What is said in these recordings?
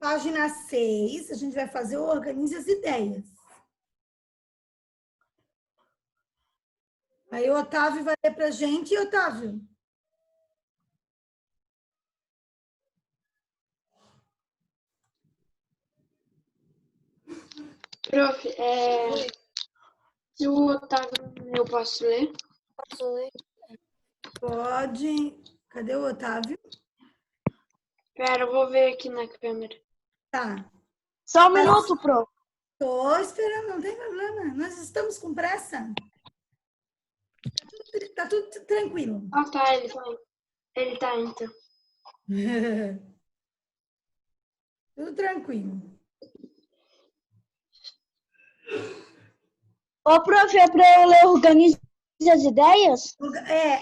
Página 6, a gente vai fazer o Organize as Ideias. Aí o Otávio vai ler para a gente. E Otávio? Prof, se o Otávio eu posso ler? Posso ler? Pode. Cadê o Otávio? Pera, eu vou ver aqui na câmera. Tá. Só um minuto, prof. Estou esperando, não tem problema. Nós estamos com pressa. Tá tudo tranquilo. Ah, tá, ele tá então. Tudo tranquilo. Ô, prof, é para eu ler Organize as Ideias?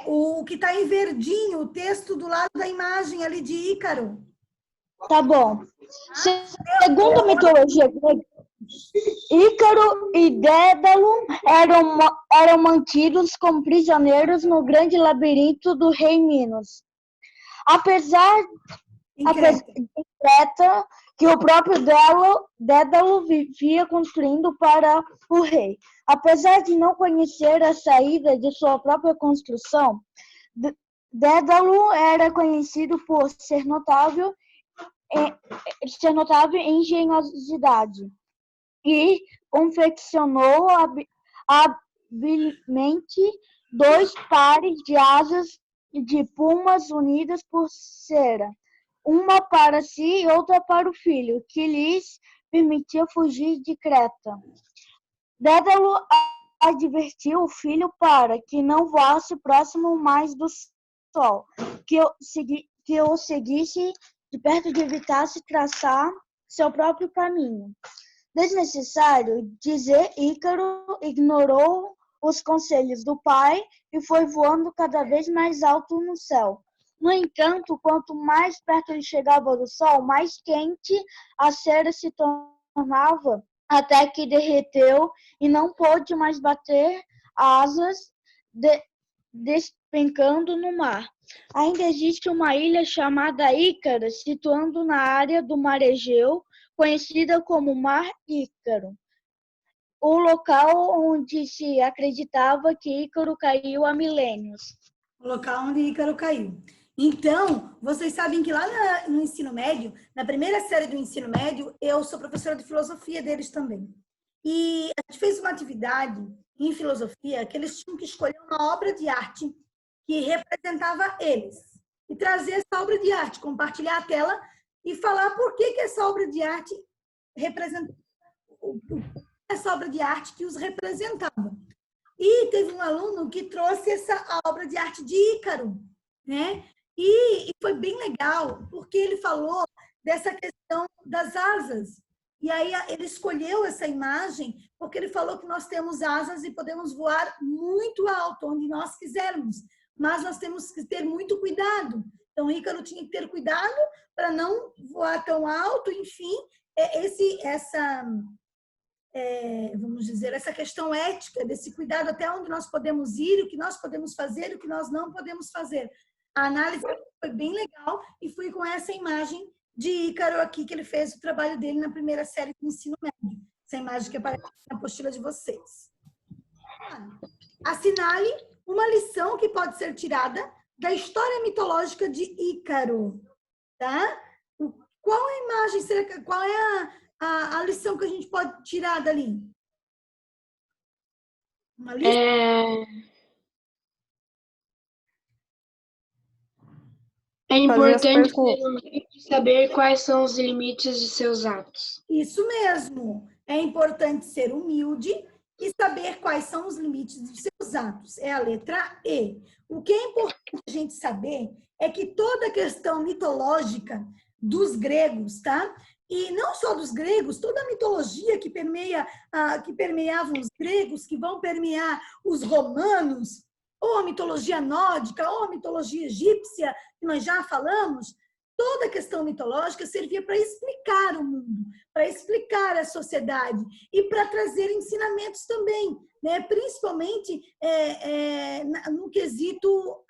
O que está em verdinho, o texto do lado da imagem ali de Ícaro. Tá bom. Segundo a mitologia grega, Ícaro e Dédalo eram mantidos como prisioneiros no grande labirinto do rei Minos. Apesar de Creta, que o próprio Dédalo vivia construindo para o rei. Apesar de não conhecer a saída de sua própria construção, Dédalo era conhecido por ser notável em engenhosidade e confeccionou habilmente 2 pares de asas de plumas unidas por cera, uma para si e outra para o filho, que lhes permitia fugir de Creta. Dédalo advertiu o filho para que não voasse próximo mais do sol, que o seguisse de perto e evitasse traçar seu próprio caminho. Desnecessário dizer, Ícaro ignorou os conselhos do pai e foi voando cada vez mais alto no céu. No entanto, quanto mais perto ele chegava do sol, mais quente a cera se tornava, até que derreteu e não pôde mais bater asas, despencando no mar. Ainda existe uma ilha chamada Ícaro, situando na área do Mar Egeu, conhecida como Mar Ícaro, o local onde se acreditava que Ícaro caiu há milênios. O local onde Ícaro caiu. Então, vocês sabem que lá no ensino médio, na primeira série do ensino médio, eu sou professora de filosofia deles também. E a gente fez uma atividade em filosofia que eles tinham que escolher uma obra de arte que representava eles. E trazer essa obra de arte, compartilhar a tela e falar por que essa obra de arte representava essa obra de arte que os representava. E teve um aluno que trouxe essa obra de arte de Ícaro, né? E foi bem legal, porque ele falou dessa questão das asas. E aí ele escolheu essa imagem porque ele falou que nós temos asas e podemos voar muito alto, onde nós quisermos. Mas nós temos que ter muito cuidado. Então, Ícaro tinha que ter cuidado para não voar tão alto, enfim, vamos dizer, essa questão ética, desse cuidado até onde nós podemos ir, o que nós podemos fazer e o que nós não podemos fazer. A análise foi bem legal e fui com essa imagem de Ícaro aqui, que ele fez o trabalho dele na primeira série do ensino médio. Essa imagem que aparece na apostila de vocês. Assinale uma lição que pode ser tirada da história mitológica de Ícaro. Tá? Qual a imagem, qual é a lição que a gente pode tirar dali? Uma lista? É importante saber quais são os limites de seus atos. Isso mesmo. É importante ser humilde e saber quais são os limites de seus atos. É a letra E. O que é importante a gente saber é que toda a questão mitológica dos gregos, tá? E não só dos gregos, toda a mitologia que permeavam os gregos, que vão permear os romanos, ou a mitologia nórdica, ou a mitologia egípcia, que nós já falamos, toda a questão mitológica servia para explicar o mundo, para explicar a sociedade e para trazer ensinamentos também, né? Principalmente no quesito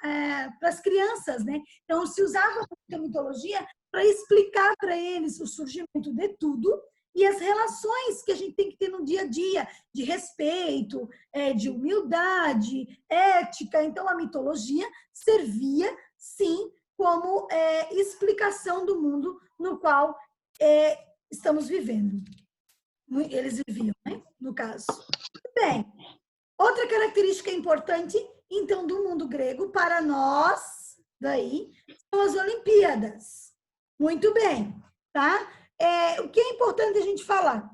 para as crianças, né? Então, se usava a mitologia para explicar para eles o surgimento de tudo e as relações que a gente tem que ter no dia a dia, de respeito, de humildade, ética. Então, a mitologia servia, sim, como explicação do mundo no qual estamos vivendo. Eles viviam, né? No caso. Bem, outra característica importante, então, do mundo grego, para nós, daí, são as Olimpíadas. Muito bem, tá? O que é importante a gente falar?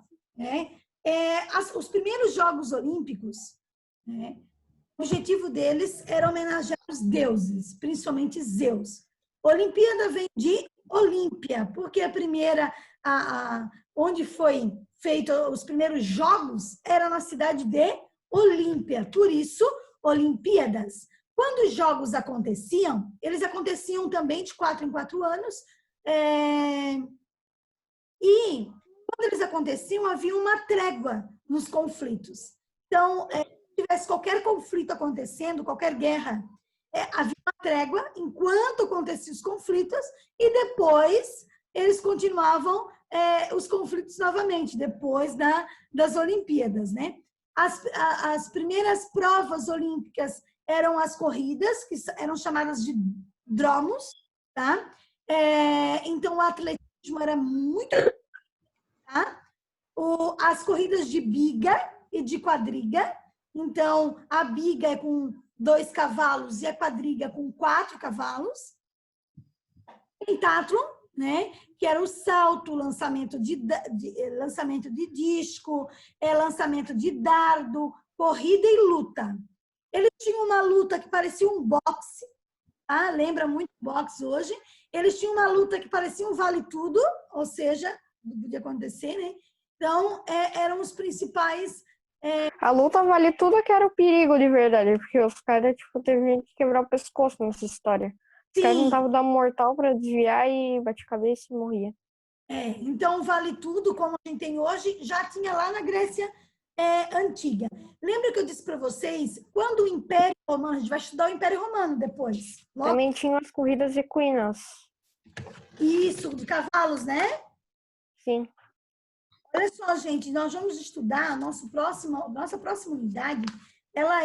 Os primeiros Jogos Olímpicos, o objetivo deles era homenagear os deuses, principalmente Zeus. Olimpíada vem de Olímpia, porque a primeira, onde foi feito os primeiros jogos, era na cidade de Olímpia. Por isso, Olimpíadas. Quando os jogos aconteciam, eles aconteciam também de 4 em 4 anos. E quando eles aconteciam, havia uma trégua nos conflitos. Então, se tivesse qualquer conflito acontecendo, qualquer guerra, havia uma trégua enquanto aconteciam os conflitos e depois eles continuavam os conflitos novamente, depois das Olimpíadas, né? As primeiras provas olímpicas eram as corridas, que eram chamadas de dromos, tá? Então, o atletismo era muito... Tá? As corridas de biga e de quadriga. Então, a biga é com 2 cavalos e a quadriga com 4 cavalos. Pentathlon, né? Que era o salto, lançamento de disco, lançamento de dardo, corrida e luta. Eles tinham uma luta que parecia um boxe, tá? Lembra muito boxe hoje. Eles tinham uma luta que parecia um vale-tudo, ou seja, não podia acontecer, né? Então, eram os principais... A luta vale tudo, que era o perigo de verdade, porque os caras, tipo, teve gente que quebrar o pescoço nessa história. Os caras tentavam dar um mortal pra desviar e bater cabeça e morria. Então, vale tudo, como a gente tem hoje, já tinha lá na Grécia Antiga. Lembra que eu disse para vocês, quando o Império Romano, a gente vai estudar o Império Romano depois. Também tinha as corridas equinas. Isso, de cavalos, né? Sim. Olha só, gente, nós vamos estudar nossa próxima unidade, ela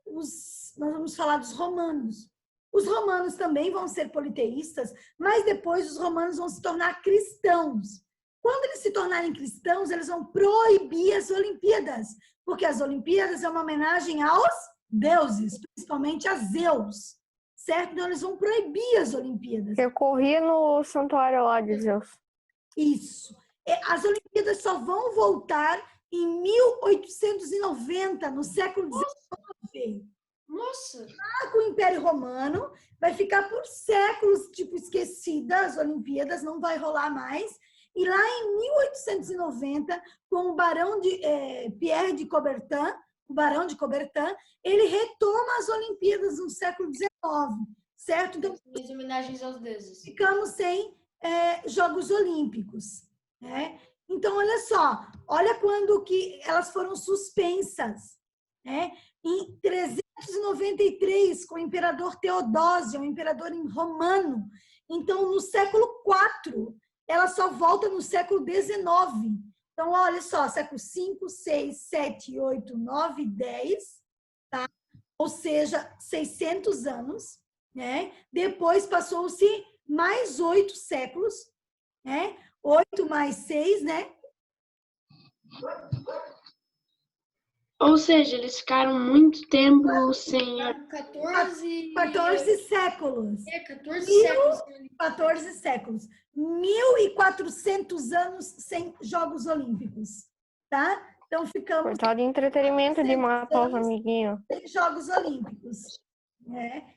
nós vamos falar dos romanos. Os romanos também vão ser politeístas, mas depois os romanos vão se tornar cristãos. Quando eles se tornarem cristãos, eles vão proibir as Olimpíadas, porque as Olimpíadas é uma homenagem aos deuses, principalmente a Zeus, certo? Então, eles vão proibir as Olimpíadas. Eu corria no santuário lá de Zeus. Isso. As Olimpíadas só vão voltar em 1890, no século XIX. Nossa! Com o Império Romano, vai ficar por séculos, tipo, esquecida as Olimpíadas, não vai rolar mais. E lá em 1890, com o barão de Pierre de Coubertin, o barão de Coubertin, ele retoma as Olimpíadas no século XIX, certo? Então, As homenagens aos deuses. ficamos sem Jogos Olímpicos, né? Então, olha só, olha quando que elas foram suspensas, né? Em 393, com o imperador Teodósio, um imperador romano. Então, no século IV, ela só volta no século XIX. Então, olha só, século V, VI, VII, VIII, IX, X, tá? Ou seja, 600 anos, né? Depois passou-se mais 8 séculos, né? 8 mais 6, né? Ou seja, eles ficaram muito tempo sem... 14 séculos. 14 séculos. 14 séculos. 1.400 anos sem Jogos Olímpicos, tá? Então, ficamos... Portal de entretenimento de matar os amiguinhos. Sem Jogos Olímpicos, né?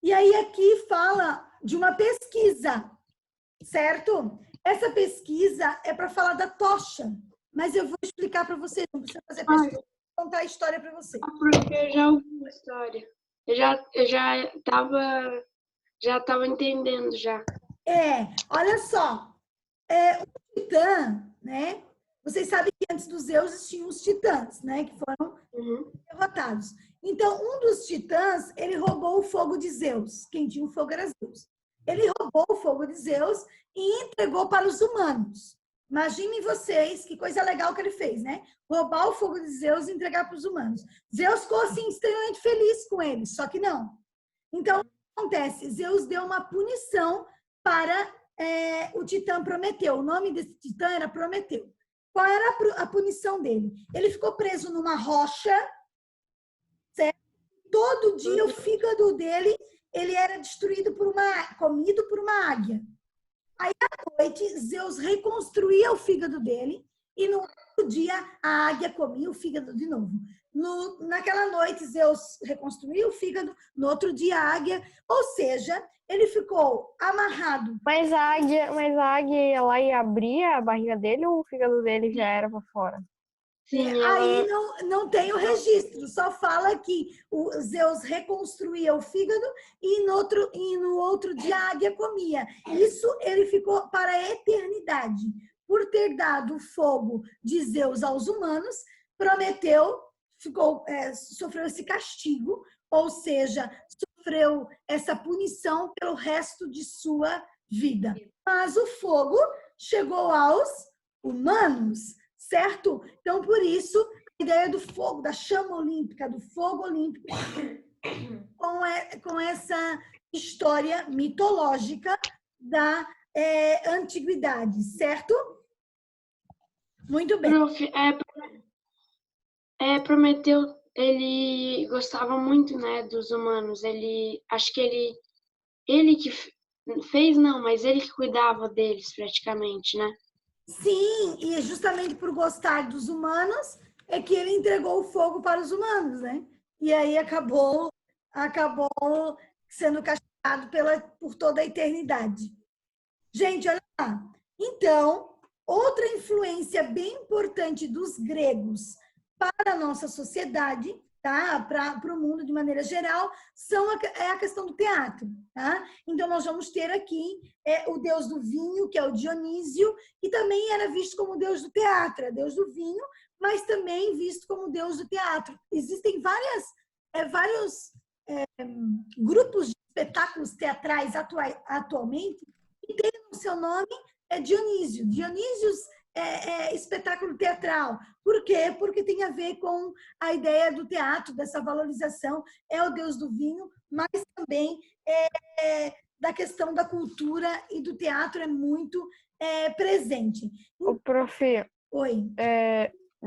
E aí aqui fala de uma pesquisa, certo? Essa pesquisa é para falar da tocha, mas eu vou explicar para vocês, não precisa fazer pesquisa, vou contar a história para vocês. Porque eu já ouvi a história. Eu já tava entendendo já. Olha só, o Titã, né? Vocês sabem que antes dos deuses tinham os titãs, né? Que foram derrotados. Então, um dos titãs, ele roubou o fogo de Zeus. Quem tinha o fogo era Zeus. Ele roubou o fogo de Zeus e entregou para os humanos. Imaginem vocês que coisa legal que ele fez, né? Roubar o fogo de Zeus e entregar para os humanos. Zeus ficou assim extremamente feliz com ele, só que não. Então, o que acontece? Zeus deu uma punição para o titã Prometeu. O nome desse titã era Prometeu. Qual era a punição dele? Ele ficou preso numa rocha, certo? Todo dia o fígado dele ele era comido por uma águia. Aí, à noite, Zeus reconstruía o fígado dele e no outro dia a águia comia o fígado de novo. Naquela noite, Zeus reconstruía o fígado, no outro dia a águia, ou seja, ele ficou amarrado. Mas a águia ia lá e abria a barriga dele ou o fígado dele já era para fora? Sim, Aí não tem o registro, só fala que o Zeus reconstruía o fígado e no outro dia a águia comia. Isso ele ficou para a eternidade. Por ter dado o fogo de Zeus aos humanos, Prometeu sofreu esse castigo, ou seja, sofreu essa punição pelo resto de sua vida. Mas o fogo chegou aos humanos, certo? Então, por isso, a ideia do fogo, da chama olímpica, do fogo olímpico, com essa história mitológica da antiguidade, certo? Muito bem. Prof, Prometeu, ele gostava muito, né, dos humanos. Acho que ele que fez, não, mas ele que cuidava deles praticamente, né? Sim, e por gostar dos humanos é que ele entregou o fogo para os humanos, né? E aí acabou sendo castigado por toda a eternidade. Gente, olha lá. Então, outra influência bem importante dos gregos para a nossa sociedade, tá? Para o mundo de maneira geral, é a questão do teatro, tá? Então, nós vamos ter aqui o deus do vinho, que é o Dionísio, que também era visto como deus do teatro, é deus do vinho, mas também visto como deus do teatro. Existem vários grupos de espetáculos teatrais atualmente que têm no seu nome Dionísio. Dionísios espetáculo teatral. Por quê? Porque tem a ver com a ideia do teatro, dessa valorização. É o deus do vinho, mas também da questão da cultura e do teatro é muito presente. Ô, prof, Oi.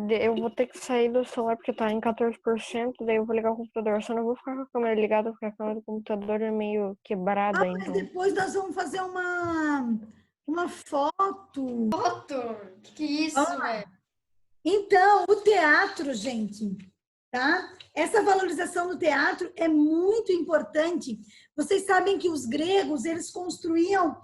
Eu vou ter que sair do celular porque tá em 14%, daí eu vou ligar o computador. Eu só não vou ficar com a câmera ligada porque a câmera do computador é meio quebrada. Mas depois nós vamos fazer uma foto. Foto? Que é isso, velho? Então, o teatro, gente, tá? Essa valorização do teatro é muito importante. Vocês sabem que os gregos, eles construíam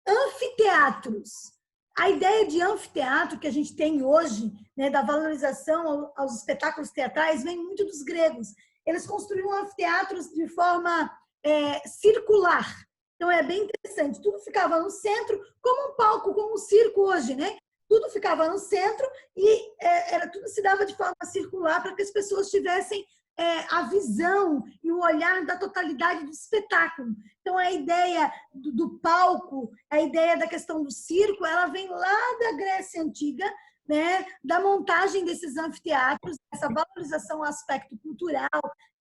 anfiteatros. A ideia de anfiteatro que a gente tem hoje, né, da valorização aos espetáculos teatrais, vem muito dos gregos. Eles construíam anfiteatros de forma circular. Então, é bem interessante. Tudo ficava no centro, como um palco, como um circo hoje, né? Tudo ficava no centro e tudo se dava de forma circular para que as pessoas tivessem a visão e o olhar da totalidade do espetáculo. Então, a ideia do palco, a ideia da questão do circo, ela vem lá da Grécia Antiga, né? Da montagem desses anfiteatros, essa valorização ao aspecto cultural,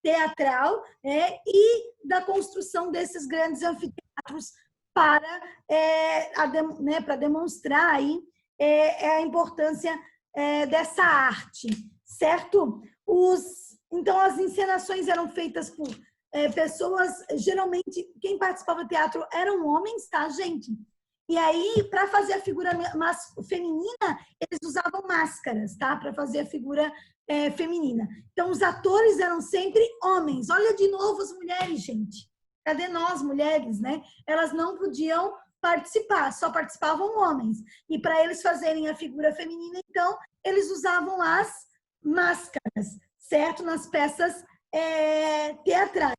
teatral, e da construção desses grandes anfiteatros para demonstrar aí a importância dessa arte, certo? Então, as encenações eram feitas por pessoas, geralmente, quem participava do teatro eram homens, tá, gente? E aí, para fazer a figura feminina, eles usavam máscaras, tá? Para fazer a figura feminina. Então, os atores eram sempre homens. Olha de novo as mulheres, gente. Cadê nós, mulheres, né? Elas não podiam participar, só participavam homens. E para eles fazerem a figura feminina, então, eles usavam as máscaras, certo? Nas peças teatrais.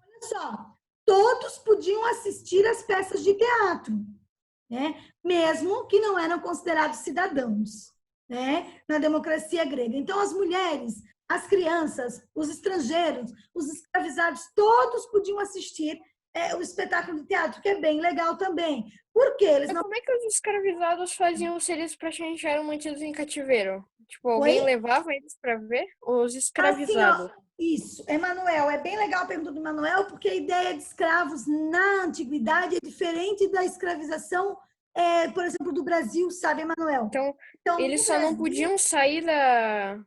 Olha só, todos podiam assistir às peças de teatro, né? Mesmo que não eram considerados cidadãos, né? Na democracia grega. Então, as mulheres as crianças, os estrangeiros, os escravizados, todos podiam assistir o espetáculo de teatro, que é bem legal também. Por quê? Eles Mas não... como é que os escravizados faziam se eles praticamente eram mantidos em cativeiro? Tipo, alguém Oi? levava eles para ver? Os Assim, escravizados. ó, isso, Emanuel, é bem legal a pergunta do Emanuel, porque a ideia de escravos na antiguidade é diferente da escravização, por exemplo, do Brasil, sabe, Emanuel? Então, eles no só não Brasil, podiam sair da...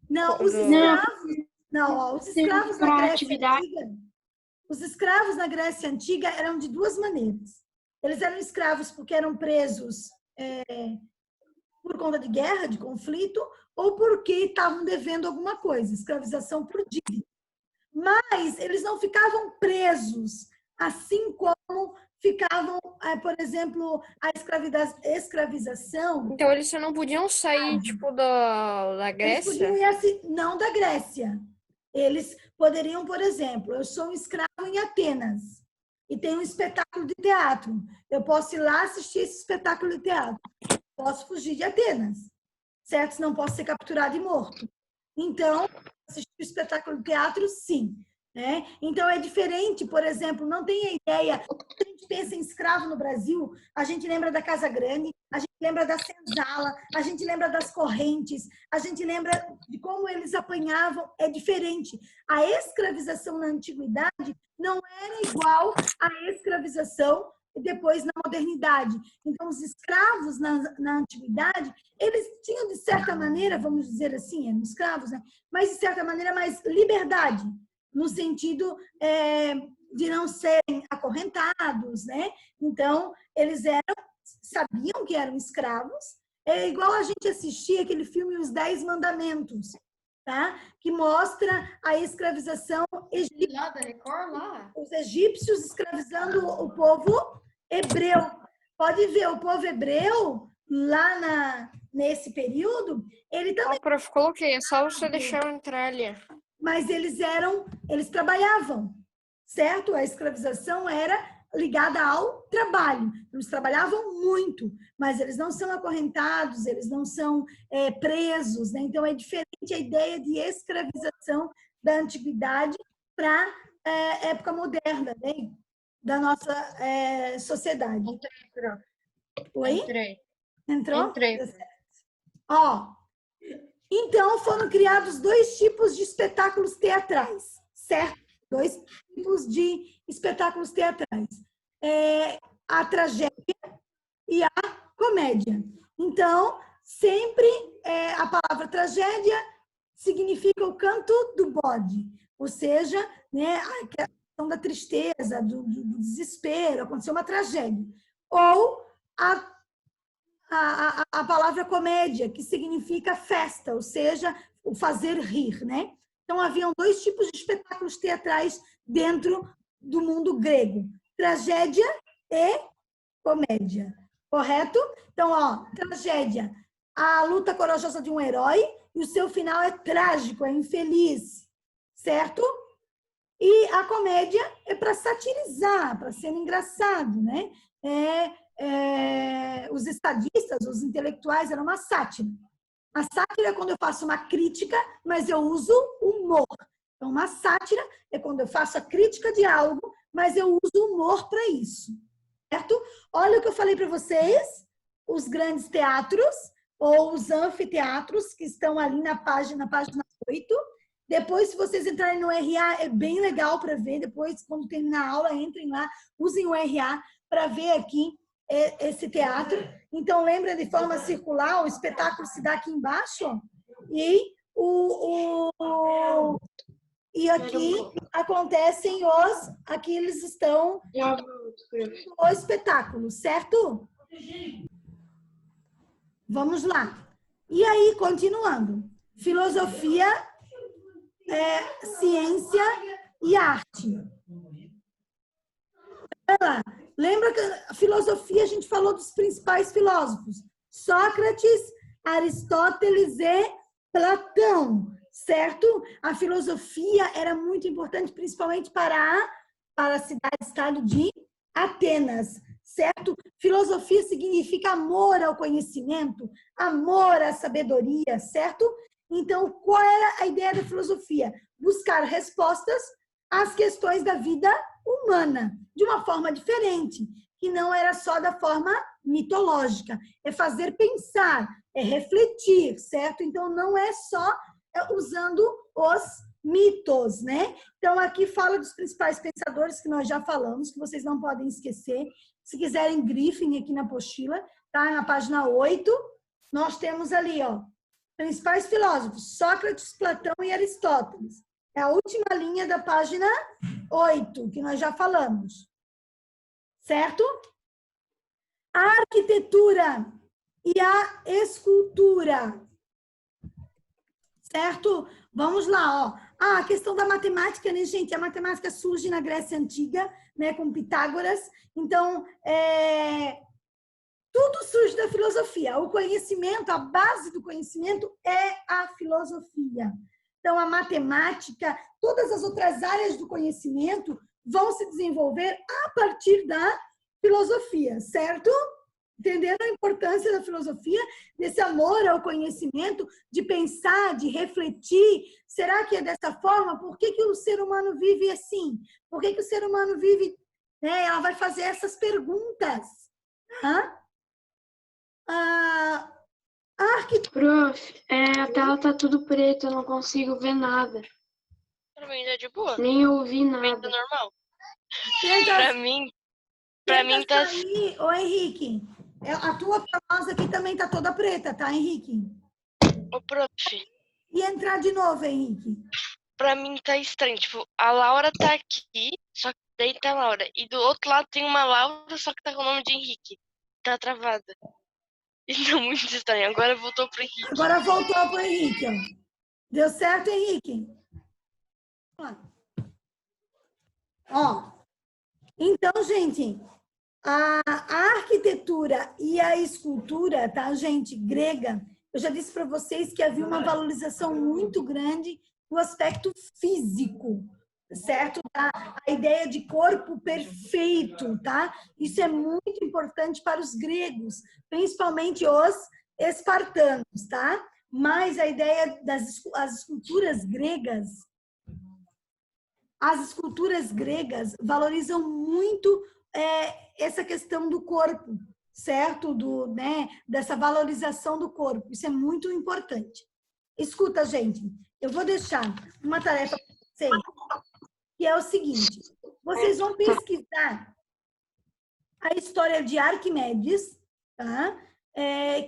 não, os do... escravos, não, ó, os escravos na Para Grécia atividade. Antiga, os escravos na Grécia Antiga eram de duas maneiras. Eles eram escravos porque eram presos por conta de guerra, de conflito, ou porque estavam devendo alguma coisa, escravização por dívida. Mas eles não ficavam presos, assim como ficavam, por exemplo, a escravização. Então, eles só não podiam sair, tipo, da Eles podiam Grécia? ir assim, não da Grécia. Eles poderiam, por exemplo, eu sou um escravo em Atenas e tem um espetáculo de teatro. Eu posso ir lá assistir esse espetáculo de teatro. Posso fugir de Atenas, certo? Senão posso ser capturado e morto. Então, assistir o espetáculo de teatro, sim. Né? Então, é diferente, por exemplo, não tem a ideia... Quando a gente pensa em escravo no Brasil, a gente lembra da Casa Grande, a gente lembra da senzala, a gente lembra das correntes, a gente lembra de como eles apanhavam, é diferente. A escravização na antiguidade não era igual à escravização depois na modernidade. Então, os escravos na antiguidade, eles tinham, de certa maneira, vamos dizer assim, eram escravos, né? Mas, de certa maneira, mais liberdade, no sentido de não serem acorrentados, né? Então, eles sabiam que eram escravos. É igual a gente assistir aquele filme Os 10 Mandamentos, tá? Que mostra a escravização egípcia. Lá da Record, lá. Os egípcios escravizando o povo hebreu. Pode ver, o povo hebreu, lá nesse período, ele também... Prof, coloquei, é só você deixar eu entrar ali. Mas eles trabalhavam, certo? A escravização era ligada ao trabalho. Eles trabalhavam muito, mas eles não são acorrentados, eles não são presos, né? Então, é diferente a ideia de escravização da antiguidade para a época moderna, né? Da nossa sociedade. Entrei, prof. Oi? Entrei. Entrou? Entrei. Ó, então foram criados dois tipos de espetáculos teatrais, certo? Dois tipos de espetáculos teatrais. A tragédia e a comédia. Então, sempre a palavra tragédia significa o canto do bode, ou seja, né, a questão da tristeza, do desespero, aconteceu uma tragédia. Ou a palavra comédia, que significa festa, ou seja, o fazer rir, né? Então, haviam dois tipos de espetáculos teatrais dentro do mundo grego. Tragédia e comédia. Correto? Então, ó, tragédia. A luta corajosa de um herói e o seu final é trágico, é infeliz. Certo? E a comédia é para satirizar, para ser engraçado, né? Os estadistas, os intelectuais, eram uma sátira. A sátira é quando eu faço uma crítica, mas eu uso humor. Então, uma sátira é quando eu faço a crítica de algo, mas eu uso humor para isso. Certo? Olha o que eu falei para vocês, os grandes teatros ou os anfiteatros que estão ali na página 8. Depois, se vocês entrarem no RA, é bem legal para ver. Depois, quando terminar a aula, entrem lá, usem o RA para ver aqui esse teatro. Então, lembra de forma circular, o espetáculo se dá aqui embaixo. E aqui acontecem aqui eles estão o espetáculo, certo? Vamos lá. E aí, continuando. Filosofia, ciência e arte. Olha lá. Lembra que a filosofia, a gente falou dos principais filósofos. Sócrates, Aristóteles e Platão, certo? A filosofia era muito importante, principalmente para a cidade-estado de Atenas, certo? Filosofia significa amor ao conhecimento, amor à sabedoria, certo? Então, qual era a ideia da filosofia? Buscar respostas às questões da vida humana, de uma forma diferente, que não era só da forma mitológica. É fazer pensar, é refletir, certo? Então, não é só usando os mitos, né? Então, aqui fala dos principais pensadores que nós já falamos, que vocês não podem esquecer. Se quiserem, grifem aqui na apostila, tá? Na página 8, nós temos ali, ó, principais filósofos, Sócrates, Platão e Aristóteles. É a última linha da página 8, que nós já falamos. Certo? A arquitetura e a escultura. Certo? Vamos lá, ó. A questão da matemática, né, gente? A matemática surge na Grécia Antiga, né, com Pitágoras. Então, tudo surge da filosofia. O conhecimento, a base do conhecimento é a filosofia. Então, a matemática, todas as outras áreas do conhecimento vão se desenvolver a partir da filosofia, certo? Entendendo a importância da filosofia, desse amor ao conhecimento, de pensar, de refletir. Será que é dessa forma? Por que o ser humano vive assim? Por que o ser humano vive... Né? Ela vai fazer essas perguntas. Prof, a tela tá tudo preta, eu não consigo ver nada. Pra mim tá de boa. Nem ouvi Pra mim tá nada. normal. Tenta Pra mim tá... sair, ô Henrique, a tua pausa aqui também tá toda preta, tá, Henrique? Ô, prof, E entrar de novo, Henrique. pra mim tá estranho. Tipo, a Laura tá aqui, só que daí tá a Laura. E do outro lado tem uma Laura, só que tá com o nome de Henrique. Tá travada. Isso é muito estranho. Agora voltou pro Henrique. Agora voltou pro Henrique, ó. Deu certo, Henrique? Ó, então, gente, a arquitetura e a escultura, tá, gente, grega, eu já disse para vocês que havia uma valorização muito grande do aspecto físico, certo? A ideia de corpo perfeito, tá? Isso é muito importante para os gregos, principalmente os espartanos, tá? Mas a ideia das esculturas gregas, as esculturas gregas valorizam muito essa questão do corpo, certo? Dessa valorização do corpo. Isso é muito importante. Escuta, gente, eu vou deixar uma tarefa para vocês, que é o seguinte: vocês vão pesquisar a história de Arquimedes, tá?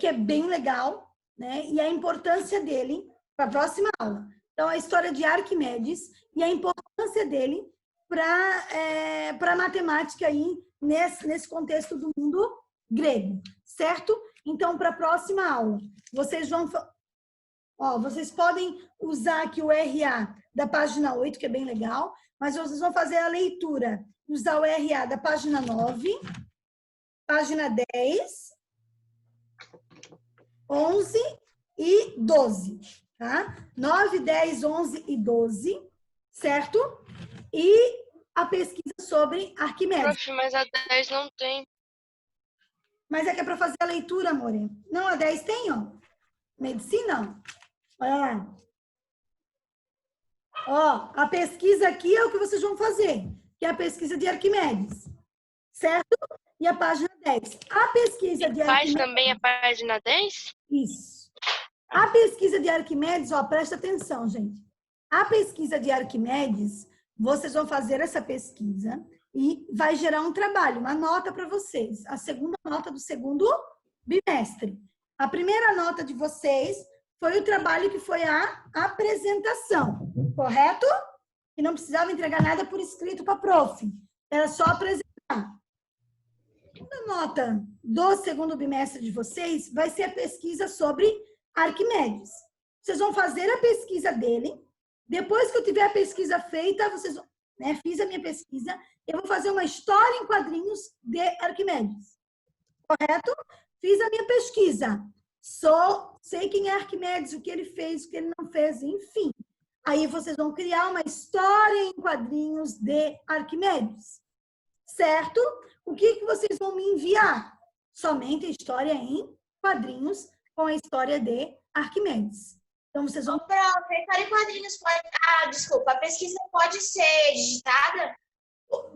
Que é bem legal, né? E a importância dele para a próxima aula. Então, a história de Arquimedes e a importância dele para a matemática aí nesse contexto do mundo grego, certo? Então, para a próxima aula, vocês podem usar aqui o RA da página 8, que é bem legal, mas vocês vão fazer a leitura, usar o RA da página 9, página 10, 11 e 12, tá? 9, 10, 11 e 12, certo? E a pesquisa sobre Arquimedes. Prof, mas a 10 não tem. Mas é que é para fazer a leitura, amor. Não, a 10 tem, ó. Medicina, ó. Olha lá. Ó, a pesquisa aqui é o que vocês vão fazer, que é a pesquisa de Arquimedes, certo? E a página 10. A pesquisa de Faz Arquimedes... também a página 10? Isso. A pesquisa de Arquimedes, ó, presta atenção, gente. A pesquisa de Arquimedes, vocês vão fazer essa pesquisa e vai gerar um trabalho, uma nota para vocês. A segunda nota do segundo bimestre. A primeira nota de vocês foi o trabalho que foi a apresentação, correto? E não precisava entregar nada por escrito para a prof. Era só apresentar. A segunda nota do segundo bimestre de vocês vai ser a pesquisa sobre Arquimedes. Vocês vão fazer a pesquisa dele. Depois que eu tiver a pesquisa feita, vocês, né, fiz a minha pesquisa, eu vou fazer uma história em quadrinhos de Arquimedes. Correto? Fiz a minha pesquisa. Sei quem é Arquimedes, o que ele fez, o que ele não fez, enfim. Aí vocês vão criar uma história em quadrinhos de Arquimedes. Certo? O que vocês vão me enviar? Somente a história em quadrinhos com a história de Arquimedes. Então, vocês vão... Prof, a história em quadrinhos pode... Ah, desculpa, a pesquisa pode ser digitada?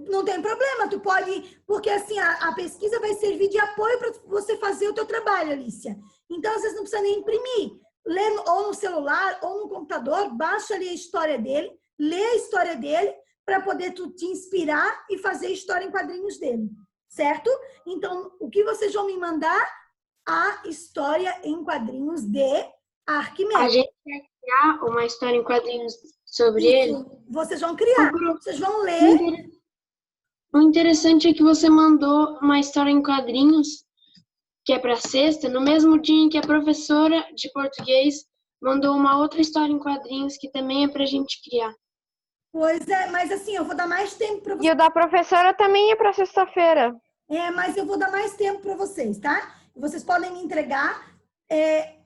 Não tem problema, tu pode... Porque, assim, a pesquisa vai servir de apoio para você fazer o teu trabalho, Alicia. Então, vocês não precisam nem imprimir. Lê ou no celular ou no computador, baixa ali a história dele, lê a história dele, para poder tu te inspirar e fazer história em quadrinhos dele, certo? Então, o que vocês vão me mandar? A história em quadrinhos de A Arquimedes. gente quer criar uma história em quadrinhos sobre ele. Vocês vão criar, vocês vão ler. O interessante é que você mandou uma história em quadrinhos, que é para sexta, no mesmo dia em que a professora de português mandou uma outra história em quadrinhos que também é para a gente criar. Pois é, mas assim, eu vou dar mais tempo para E vocês. o da professora também é pra sexta-feira. Mas eu vou dar mais tempo para vocês, tá? Vocês podem me entregar.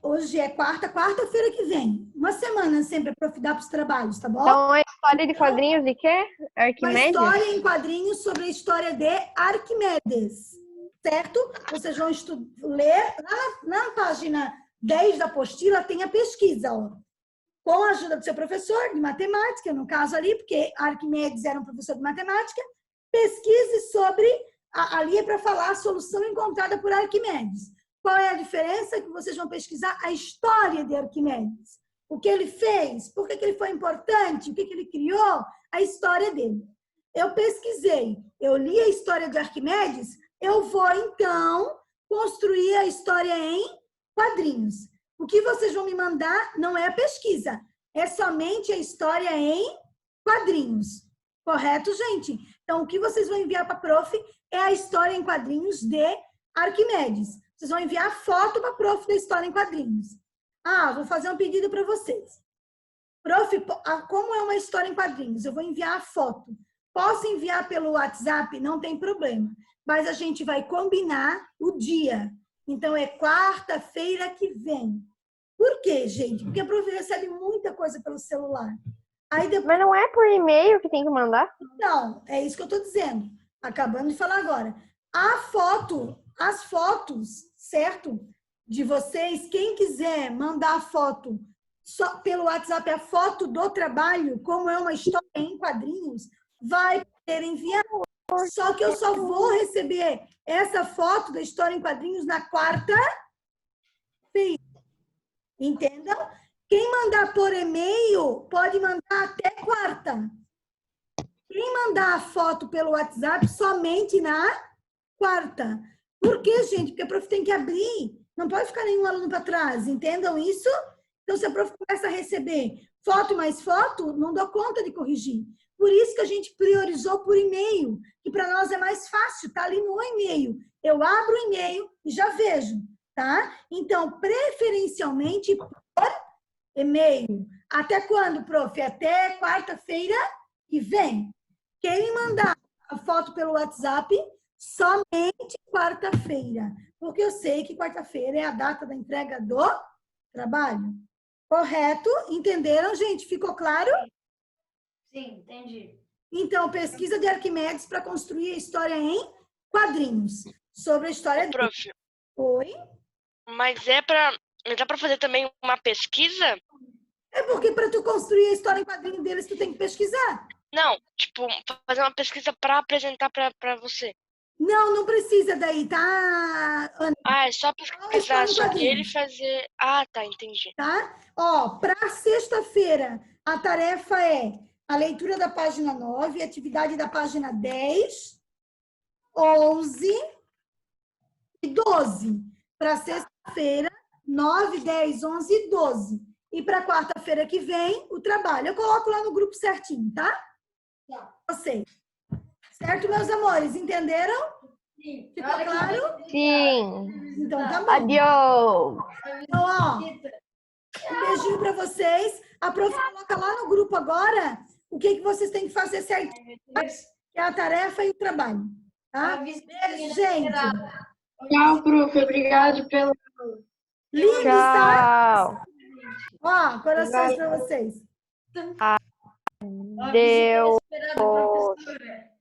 Hoje é quarta-feira que vem. Uma semana sempre para eu dar para os trabalhos, tá bom? Então, a história de quadrinhos de quê? Uma Arquimedes? história em quadrinhos sobre a história de Arquimedes, certo? Vocês vão ler na página 10 da apostila, tem a pesquisa, ó. Com a ajuda do seu professor de matemática, no caso ali, porque Arquimedes era um professor de matemática, pesquise sobre, ali é para falar a solução encontrada por Arquimedes. Qual é a diferença? Que vocês vão pesquisar a história de Arquimedes. O que ele fez, por que ele foi importante, o que ele criou, a história dele. Eu pesquisei, eu li a história de Arquimedes, eu vou, então, construir a história em quadrinhos. O que vocês vão me mandar não é a pesquisa, é somente a história em quadrinhos. Correto, gente? Então, o que vocês vão enviar para a prof é a história em quadrinhos de Arquimedes. Vocês vão enviar foto para a prof da história em quadrinhos. Vou fazer um pedido para vocês. Prof, como é uma história em quadrinhos? Eu vou enviar a foto. Posso enviar pelo WhatsApp? Não tem problema. Mas a gente vai combinar o dia. Então, é quarta-feira que vem. Por quê, gente? Porque a prof recebe muita coisa pelo celular. Aí depois... Mas não é por e-mail que tem que mandar? Não, é isso que eu estou dizendo. Acabando de falar agora. As fotos, certo? De vocês, quem quiser mandar a foto só pelo WhatsApp, a foto do trabalho, como é uma história em quadrinhos, vai poder enviar. Só que eu só vou receber essa foto da história em quadrinhos na quarta-feira. Entendam? Quem mandar por e-mail pode mandar até quarta. Quem mandar a foto pelo WhatsApp somente na quarta. Por quê, gente? Porque a prof tem que abrir. Não pode ficar nenhum aluno para trás. Entendam isso? Então, se a prof começa a receber foto mais foto, não dou conta de corrigir. Por isso que a gente priorizou por e-mail, que para nós é mais fácil, tá ali no e-mail. Eu abro o e-mail e já vejo, tá? Então, preferencialmente por e-mail. Até quando, prof? Até quarta-feira que vem. Quem me mandar a foto pelo WhatsApp, somente quarta-feira. Porque eu sei que quarta-feira é a data da entrega do trabalho. Correto? Entenderam, gente? Ficou claro? Sim, entendi. Então, pesquisa de Arquimedes para construir a história em quadrinhos. Sobre a história dele. Prof, Oi? mas dá pra fazer também uma pesquisa? É porque para tu construir a história em quadrinhos deles, tu tem que pesquisar. Não, tipo, fazer uma pesquisa pra apresentar pra você. Não precisa daí, tá, Ana? É só pesquisar em sobre ele e quadrinhos. fazer... Ah, tá, entendi. Tá? Para sexta-feira, a tarefa é a leitura da página 9, atividade da página 10, 11 e 12. Para sexta-feira, 9, 10, 11 e 12. E para quarta-feira que vem, o trabalho. Eu coloco lá no grupo certinho, tá? Vocês. Certo, meus amores? Entenderam? Sim. Ficou claro? Sim. Então tá bom. Adiós. Então, um beijinho para vocês. A prof coloca lá no grupo agora o que vocês têm que fazer certinho. Que é a tarefa e o trabalho. Tá? Beijo, gente. Tchau, prof. Obrigado pelo... Lindos, tá? Tchau. Corações para vocês. Deus. Esperando a professora.